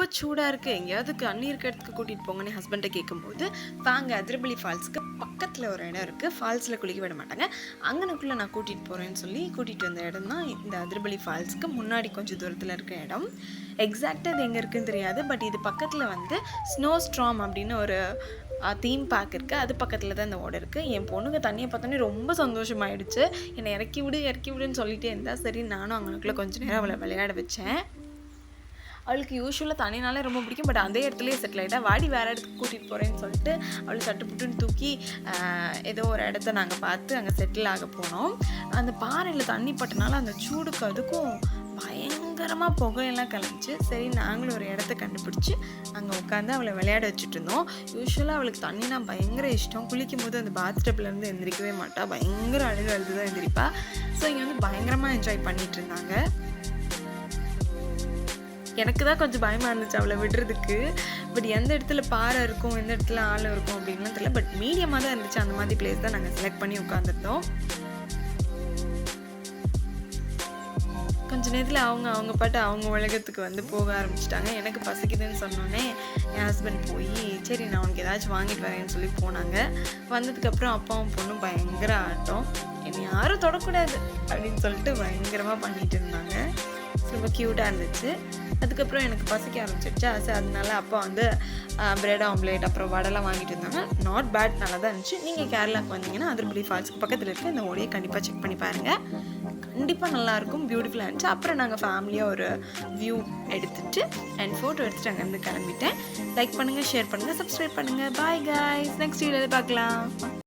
ரொம்ப சூடாக இருக்குது, எங்கேயாவது தண்ணி இருக்க இடத்துக்கு கூட்டிகிட்டு போங்கன்னு ஹஸ்பண்டை கேட்கும்போது, வாங்க அதிரபலி ஃபால்ஸுக்கு பக்கத்தில் ஒரு இடம் இருக்குது, ஃபால்ஸில் குளிக்க விட மாட்டாங்க, அங்கனுக்குள்ளே நான் கூட்டிகிட்டு போகிறேன்னு சொல்லி கூட்டிகிட்டு வந்த இடம் தான் இந்த அதிரபலி ஃபால்ஸுக்கு முன்னாடி கொஞ்சம் தூரத்தில் இருக்கிற இடம். எக்ஸாக்டாக இது எங்கே இருக்குதுன்னு தெரியாது, பட் இது பக்கத்தில் வந்து ஸ்னோ ஸ்ட்ராம் அப்படின்னு ஒரு தீம் பார்க் இருக்குது, அது பக்கத்தில் தான் இந்த ஓடை இருக்குது. என் பொண்ணுங்க தண்ணியை பார்த்தோன்னே ரொம்ப சந்தோஷமாயிடுச்சு. என்னை இறக்கி விடுன்னு சொல்லிகிட்டே இருந்தால் சரி நானும் அங்கனுக்குள்ளே கொஞ்சம் நேரம் அவளை விளையாட வச்சேன். அவளுக்கு யூஸ்வலாக தண்ணினாலே ரொம்ப பிடிக்கும், பட் அதே இடத்துலையே செட்டில் ஆகிட்டா. வாடி வேறு இடத்துக்கு கூட்டிகிட்டு போகிறேன்னு சொல்லிட்டு அவளை சட்டுப்புட்டுன்னு தூக்கி ஏதோ ஒரு இடத்த நாங்கள் பார்த்து அங்கே செட்டில் ஆக போனோம். அந்த பாறையில் தண்ணி பட்டனால அந்த சூடுக்கு அதுக்கும் பயங்கரமாக புகையெல்லாம் கிளம்பிச்சு. சரி நாங்களும் ஒரு இடத்த கண்டுபிடிச்சி அங்கே உட்காந்து அவளை விளையாட வச்சுட்டு இருந்தோம். யூஸ்வலாக அவளுக்கு தண்ணினா பயங்கர இஷ்டம். குளிக்கும் போது அந்த பாத்டப்லேருந்து எந்திரிக்கவே மாட்டாள், பயங்கர அழுது தான் எந்திரிப்பா. ஸோ இங்கே வந்து பயங்கரமாக என்ஜாய் பண்ணிகிட்டு இருந்தாங்க. எனக்கு தான் கொஞ்சம் பயமாக இருந்துச்சு அவளை விடுறதுக்கு. பட் எந்த இடத்துல பாறை இருக்கும், எந்த இடத்துல ஆழம் இருக்கும் அப்படின்லாம் தெரியல, பட் மீடியமாக தான் இருந்துச்சு. அந்த மாதிரி பிளேஸ் தான் நாங்கள் செலக்ட் பண்ணி உட்காந்துருந்தோம். கொஞ்சம் நேரத்தில் அவங்க பாட்டு அவங்க உலகத்துக்கு வந்து போக ஆரம்பிச்சிட்டாங்க. எனக்கு பசிக்குதுன்னு சொன்னோன்னே என் ஹஸ்பண்ட் போய் சரி நான் உனக்கு ஏதாச்சும் வாங்கிட்டு வரேன்னு சொல்லி போனாங்க. வந்ததுக்கப்புறம் அப்பாவும் பொண்ணும் பயங்கர ஆட்டம். என்னை யாரும் தொடக்கூடாது அப்படின்னு சொல்லிட்டு பயங்கரமாக பண்ணிகிட்டு இருந்தாங்க. ரொம்ப க்யூட்டாக இருந்துச்சு. அதுக்கப்புறம் எனக்கு பசிக்க ஆரம்பிச்சிடுச்சு. அதனால அப்பா வந்து பிரெட் ஆம்லேட் அப்புறம் வடைலாம் வாங்கிட்டு இருந்தாங்க. நாட் பேட், நல்லா தான் இருந்துச்சு. நீங்கள் கேரளாவுக்கு வந்தீங்கன்னா அதிரபலி ஃபால்ஸுக்கு பக்கத்தில் இருக்க இந்த ஓடையை கண்டிப்பாக செக் பண்ணி பாருங்கள். கண்டிப்பாக நல்லாயிருக்கும், பியூட்டிஃபுல்லாக இருந்துச்சு. அப்புறம் நாங்கள் ஃபேமிலியாக ஒரு வியூ எடுத்துகிட்டு அண்ட் ஃபோட்டோ எடுத்துகிட்டு அங்கேருந்து கிளம்பிட்டேன். லைக் பண்ணுங்கள், ஷேர் பண்ணுங்கள், சப்ஸ்கிரைப் பண்ணுங்கள். பாய் காய்ஸ், நெக்ஸ்ட் வீடியோவில் பார்க்கலாம்.